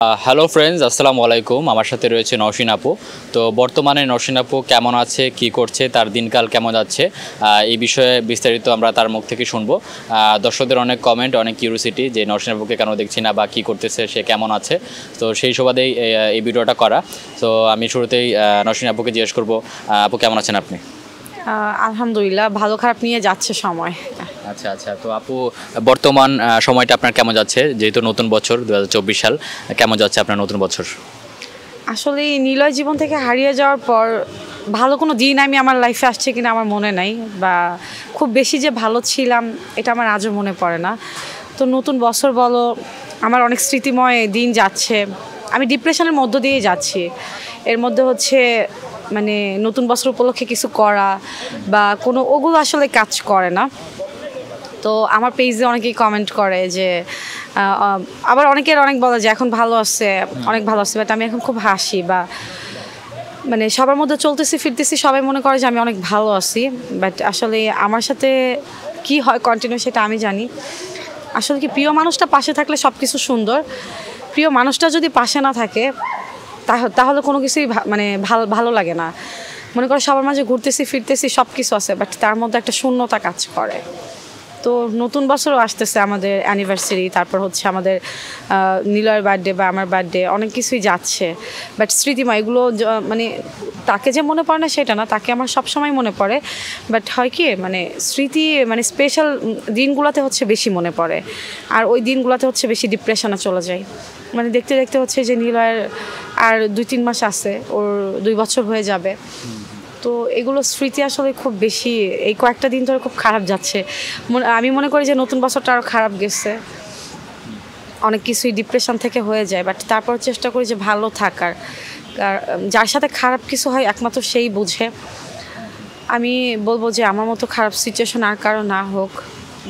Hello friends, আসসালামু আলাইকুম। আমার সাথে রয়েছে নওশিন আপু। তো বর্তমানে নওশিন আপু কেমন আছে, কি করছে, তার দিনকাল কেমন যাচ্ছে, এই বিষয়ে বিস্তারিত আমরা তার মুখ থেকে শুনবো। দর্শকদের অনেক কমেন্ট, অনেক কিউরিওসিটি যে নওশিন আপুকে কেন দেখছি না বা কী করতেছে, সে কেমন আছে। তো সেই সুবাদেই এই ভিডিওটা করা। তো আমি শুরুতেই নওশিন আপুকে জিজ্ঞেস করবো, আপু কেমন আছেন আপনি? আলহামদুলিল্লাহ, ভালো খারাপ নিয়ে যাচ্ছে সময়। আচ্ছা আচ্ছা, তো আপু বর্তমান সময়টা আপনার কেমন যাচ্ছে? যেহেতু নতুন বছর 2024 সাল, কেমন যাচ্ছে আপনার নতুন বছর? আসলে এই নিলয় জীবন থেকে হারিয়ে যাওয়ার পর ভালো কোনো দিন আমি আমার লাইফে আসছে কিনা আমার মনে নাই, বা খুব বেশি যে ভালো ছিলাম এটা আমার আজও মনে পড়ে না। তো নতুন বছর বলো, আমার অনেক স্মৃতিময় দিন যাচ্ছে। আমি ডিপ্রেশনের মধ্য দিয়েই যাচ্ছি। এর মধ্যে হচ্ছে মানে নতুন বছর উপলক্ষে কিছু করা বা কোনো ওগুলো আসলে কাজ করে না। তো আমার পেজে অনেকেই কমেন্ট করে যে আবার অনেকের অনেক বলে যে এখন ভালো আছে, অনেক ভালো আছে, বাট আমি এখন খুব হাসি বা মানে সবার মধ্যে চলতেছি ফিরতেছি, সবাই মনে করে যে আমি অনেক ভালো আছি। বাট আসলে আমার সাথে কি হয় কন্টিনিউ সেটা আমি জানি। আসলে কি, প্রিয় মানুষটা পাশে থাকলে সব কিছু সুন্দর। প্রিয় মানুষটা যদি পাশে না থাকে তাহলে কোনো কিছুই মানে ভালো লাগে না। মনে করো সবার মাঝে ঘুরতেছি ফিরতেছি সব কিছু আছে, বাট তার মধ্যে একটা শূন্যতা কাজ করে। তো নতুন বছরও আসতেছে, আমাদের অ্যানিভার্সারি, তারপর হচ্ছে আমাদের নীলয়ের বার্থডে বা আমার বার্থডে, অনেক কিছুই যাচ্ছে। বাট স্মৃতিময় এগুলো মানে তাকে যে মনে পড়ে না সেটা না, তাকে আমার সব সময় মনে পড়ে। বাট হয় কি, মানে স্মৃতি মানে স্পেশাল দিনগুলোতে হচ্ছে বেশি মনে পড়ে, আর ওই দিনগুলোতে হচ্ছে বেশি ডিপ্রেশনে চলে যায়। মানে দেখতে দেখতে হচ্ছে যে নীলয়ের আর 2-3 মাস আছে, ওর 2 বছর হয়ে যাবে। তো এগুলো স্মৃতি আসলে খুব বেশি, এই কয়েকটা দিন ধরে খুব খারাপ যাচ্ছে। আমি মনে করি যে নতুন বছরটা আরও খারাপ গেছে, অনেক কিছুই ডিপ্রেশন থেকে হয়ে যায়। বাট তারপর চেষ্টা করি যে ভালো থাকার। যার সাথে খারাপ কিছু হয় একমাত্র সেই বুঝে। আমি বলবো যে আমার মতো খারাপ সিচুয়েশন আর কারো না হোক,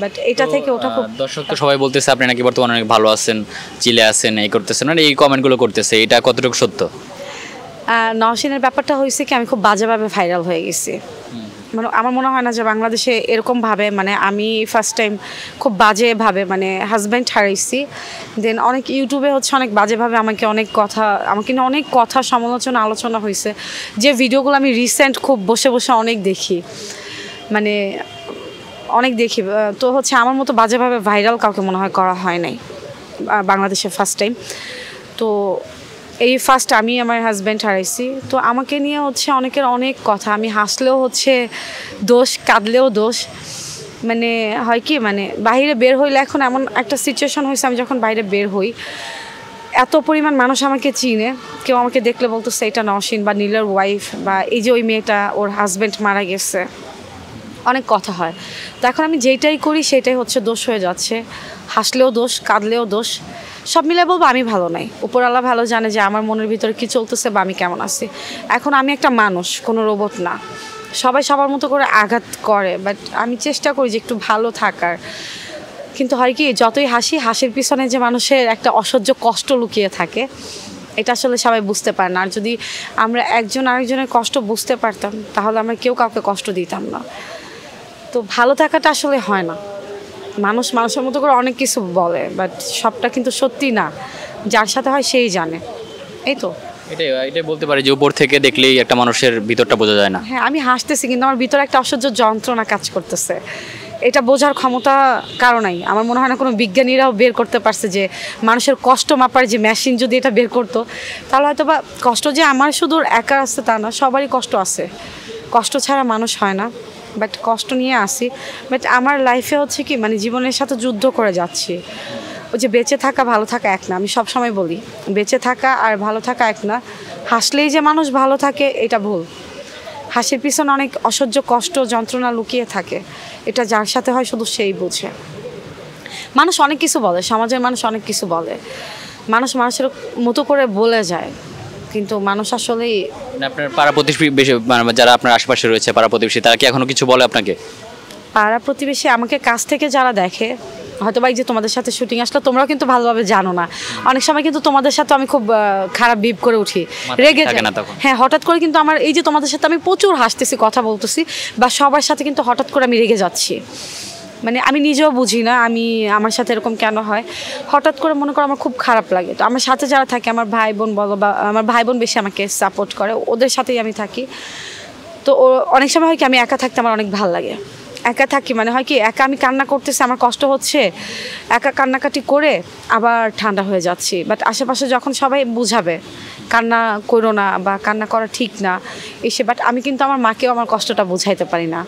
বাট এটা থেকে ওটা খুব। দর্শক তো সবাই বলতেছে আপনি নাকি বর্তমানে অনেক ভালো আছেন, চিলে আছেন, এই করতেছেন, মানে এই কমেন্টগুলো করতেছে, এটা কতটুকু সত্য? নওশিনের ব্যাপারটা হয়েছে কি, আমি খুব বাজেভাবে ভাইরাল হয়ে গেছি। মানে আমার মনে হয় না যে বাংলাদেশে এরকমভাবে, মানে আমি ফার্স্ট টাইম খুব বাজেভাবে মানে হাজব্যান্ড হারাইছি। দেন অনেক ইউটিউবে হচ্ছে অনেক বাজেভাবে আমাকে নিয়ে অনেক কথা সমালোচনা আলোচনা হয়েছে। যে ভিডিওগুলো আমি রিসেন্ট খুব বসে বসে অনেক দেখি, মানে অনেক দেখি। তো হচ্ছে আমার মতো বাজেভাবে ভাইরাল কাউকে মনে হয় করা হয় নাই বাংলাদেশে ফার্স্ট টাইম। তো এই ফার্স্ট আমি আমার হাজব্যান্ড হারাইছি। তো আমাকে নিয়ে হচ্ছে অনেকের অনেক কথা, আমি হাসলেও হচ্ছে দোষ, কাঁদলেও দোষ। মানে হয় কি, মানে বাইরে বের হইলে এখন এমন একটা সিচুয়েশন হয়েছে, আমি যখন বাইরে বের হই এত পরিমাণ মানুষ আমাকে চিনে, কেউ আমাকে দেখলে বলতেছে এটা নওশিন বা নীলের ওয়াইফ, বা এই যে ওই মেয়েটা ওর হাজব্যান্ড মারা গেছে, অনেক কথা হয়। তো এখন আমি যেটাই করি সেটাই হচ্ছে দোষ হয়ে যাচ্ছে, হাসলেও দোষ, কাঁদলেও দোষ। সব মিলে বলবো আমি ভালো নাই, উপরওয়ালা ভালো জানে যে আমার মনের ভিতরে কী চলতেছে বা আমি কেমন আছি। এখন আমি একটা মানুষ, কোনো রোবট না। সবাই সবার মতো করে আঘাত করে, বাট আমি চেষ্টা করি যে একটু ভালো থাকার। কিন্তু হয় কি, যতই হাসির পিছনে যে মানুষের একটা অসহ্য কষ্ট লুকিয়ে থাকে, এটা আসলে সবাই বুঝতে পারে না। আর যদি আমরা একজন আরেকজনের কষ্ট বুঝতে পারতাম তাহলে আমরা কেউ কাউকে কষ্ট দিতাম না। তো ভালো থাকাটা আসলে হয় না, মানুষের মতো করে অনেক কিছু বলে, বাট সবটা কিন্তু সত্যি না। যার সাথে হয় সেই জানে। এই তো এটাই বলতে পারি যে উপর থেকে দেখলেই একটা মানুষের ভিতরটা বোঝা যায় না। হ্যাঁ, আমি হাসতেছি কিন্তু আমার ভিতরে একটা অসহ্য যন্ত্রণা কাজ করতেছে। এটা বোঝার ক্ষমতা কারো নাই। আমার মনে হয় না কোনো বিজ্ঞানীরাও বের করতে পারছে যে মানুষের কষ্ট মাপার যে মেশিন যদি এটা বের করতো, তাহলে হয়তো বা কষ্ট যে আমার শুধু একা আছে তা না, সবারই কষ্ট আছে। কষ্ট ছাড়া মানুষ হয় না, বাট কষ্ট নিয়ে আসি। বাট আমার লাইফে হচ্ছে কি, মানে জীবনের সাথে যুদ্ধ করে যাচ্ছি। ওই যে বেঁচে থাকা ভালো থাকা এক না, আমি সব সময় বলি বেঁচে থাকা আর ভালো থাকা এক না। হাসলেই যে মানুষ ভালো থাকে এটা ভুল। হাসির পিছনে অনেক অসহ্য কষ্ট যন্ত্রণা লুকিয়ে থাকে, এটা যার সাথে হয় শুধু সেই বুঝে। মানুষ অনেক কিছু বলে, সমাজের মানুষ অনেক কিছু বলে, মানুষের মতো করে বলে যায়, কিন্তু মানুষ আসলেই। আপনার পাড়া প্রতিবেশী যারা আপনার আশেপাশে রয়েছে, পাড়া প্রতিবেশী, তারা কি এখনো কিছু বলে আপনাকে? পাড়া প্রতিবেশী আমাকে কাছ থেকে যারা দেখে, হয়তো বা এই যে তোমাদের সাথে শুটিং আসলে তোমরাও কিন্তু ভালোভাবে জানো না, অনেক সময় কিন্তু তোমাদের সাথে আমি খুব খারাপ বিহেভ করে উঠি, রেগে যাই। হ্যাঁ, হঠাৎ করে কিন্তু আমার এই যে তোমাদের সাথে আমি প্রচুর হাসতেছি, কথা বলতেছি, বা সবার সাথে কিন্তু হঠাৎ করে আমি রেগে যাচ্ছি। মানে আমি নিজেও বুঝি না আমার সাথে এরকম কেন হয়। হঠাৎ করে মনে করো আমার খুব খারাপ লাগে, তো আমার সাথে যারা থাকে আমার ভাই বোন বলো বা আমার ভাই বোন বেশি আমাকে সাপোর্ট করে, ওদের সাথেই আমি থাকি। তো অনেক সময় হয় কি আমি একা থাকতে আমার অনেক ভালো লাগে। একা থাকি মানে হয় কি একা আমি কান্না করতেছি, আমার কষ্ট হচ্ছে, একা কান্নাকাটি করে আবার ঠান্ডা হয়ে যাচ্ছি। বাট আশেপাশে যখন সবাই বুঝাবে কান্না করো না বা কান্না করা ঠিক না এসে, বাট আমি কিন্তু আমার মাকেও আমার কষ্টটা বুঝাইতে পারি না।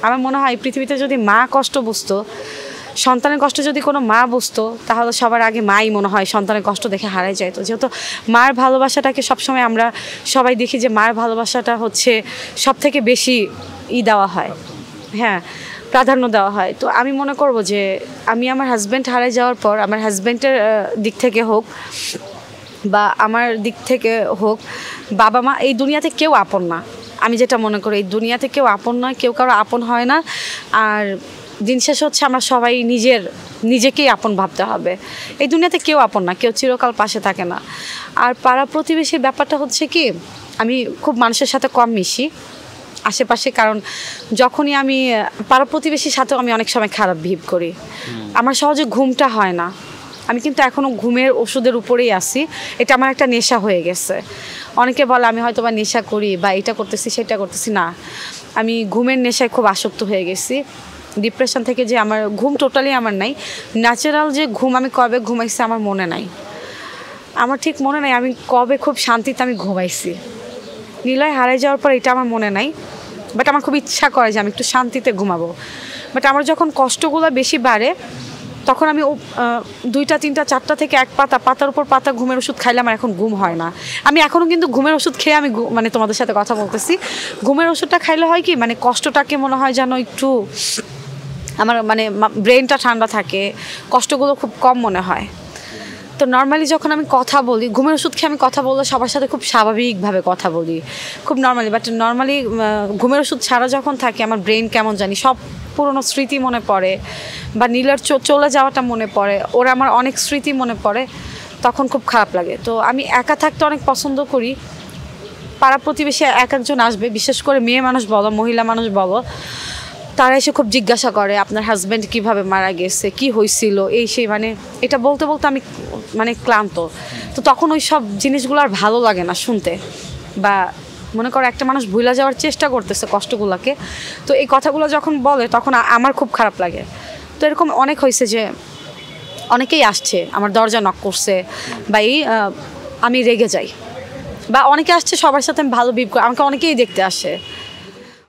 আমার মনে হয় পৃথিবীতে যদি মা কষ্ট বুঝতো, সন্তানের কষ্ট যদি কোনো মা বুঝতো, তাহলে সবার আগে মাই মনে হয় সন্তানের কষ্ট দেখে হারাই যাইতো। যেহেতু মার ভালোবাসাটাকে সবসময় আমরা সবাই দেখি যে মার ভালোবাসাটা হচ্ছে সব থেকে বেশি দেওয়া হয়, হ্যাঁ প্রাধান্য দেওয়া হয়। তো আমি মনে করব যে আমি আমার হাজব্যান্ড হারাই যাওয়ার পর আমার হাজব্যান্ডের দিক থেকে হোক বা আমার দিক থেকে হোক, বাবা মা এই দুনিয়াতে কেউ আপন না। আমি যেটা মনে করি এই দুনিয়াতে কেউ আপন নয়, কেউ কারো আপন হয় না। আর দিন শেষ হচ্ছে আমরা সবাই নিজেকেই আপন ভাবতে হবে। এই দুনিয়াতে কেউ আপন না, কেউ চিরকাল পাশে থাকে না। আর পাড়া প্রতিবেশীর ব্যাপারটা হচ্ছে কি, আমি খুব মানুষের সাথে কম মিশি আশেপাশে, কারণ যখনই আমি পাড়া প্রতিবেশীর সাথেও আমি অনেক সময় খারাপ বিহেভ করি। আমার সহজে ঘুমটা হয় না, আমি কিন্তু এখনও ঘুমের ওষুধের উপরেই আছি। এটা আমার একটা নেশা হয়ে গেছে। অনেকে বলে আমি হয়তো বা নেশা করি বা এটা করতেছি সেটা করতেছি, না আমি ঘুমের নেশায় খুব আসক্ত হয়ে গেছি। ডিপ্রেশন থেকে যে আমার ঘুম টোটালি আমার নাই, ন্যাচারাল যে ঘুম আমি কবে ঘুমাইছি আমার মনে নাই, আমার ঠিক মনে নাই আমি কবে খুব শান্তিতে আমি ঘুমাইছি। নিলয় হারাই যাওয়ার পর এটা আমার মনে নাই, বাট আমার খুব ইচ্ছা করে যে আমি একটু শান্তিতে ঘুমাবো। বাট আমার যখন কষ্টগুলো বেশি বাড়ে তখন আমি 2টা 3টা 4টা থেকে এক পাতার উপর পাতা ঘুমের ওষুধ খাইলে আমার এখন ঘুম হয় না। আমি এখনও কিন্তু ঘুমের ওষুধ খেয়ে আমি মানে তোমাদের সাথে কথা বলতেছি। ঘুমের ওষুধটা খাইলে হয় কি মানে কষ্টটাকে মনে হয় যেন একটু আমার মানে ব্রেনটা ঠান্ডা থাকে, কষ্টগুলো খুব কম মনে হয়। তো নর্মালি যখন আমি কথা বলি, ঘুমের ওষুধ খেয়ে আমি কথা বললে সবার সাথে খুব স্বাভাবিকভাবে কথা বলি, খুব নর্মালি। বাট নর্মালি ঘুমের ওষুধ ছাড়া যখন থাকে আমার ব্রেন কেমন জানি সব পুরনো স্মৃতি মনে পড়ে, বা নীলার চলে যাওয়াটা মনে পড়ে, ওরা আমার অনেক স্মৃতি মনে পড়ে, তখন খুব খারাপ লাগে। তো আমি একা থাকতে অনেক পছন্দ করি। পাড়া প্রতিবেশী এক একজন আসবে, বিশেষ করে মেয়ে মানুষ বলো মহিলা মানুষ বলো, তারা এসে খুব জিজ্ঞাসা করে আপনার হাজব্যান্ড কিভাবে মারা গেছে, কি হয়েছিল, এই সেই, মানে এটা বলতে বলতে আমি মানে ক্লান্ত। তো তখন ওই সব জিনিসগুলো আর ভালো লাগে না শুনতে, বা মনে করো একটা মানুষ ভুলে যাওয়ার চেষ্টা করতেছে কষ্টগুলোকে, তো এই কথাগুলো যখন বলে তখন আমার খুব খারাপ লাগে। তো এরকম অনেক হয়েছে যে অনেকেই আসছে আমার দরজা নক করছে, বা আমি রেগে যাই, বা অনেকে আসছে সবার সাথে আমি ভালো বিহেভ করি, আমাকে অনেকেই দেখতে আসে।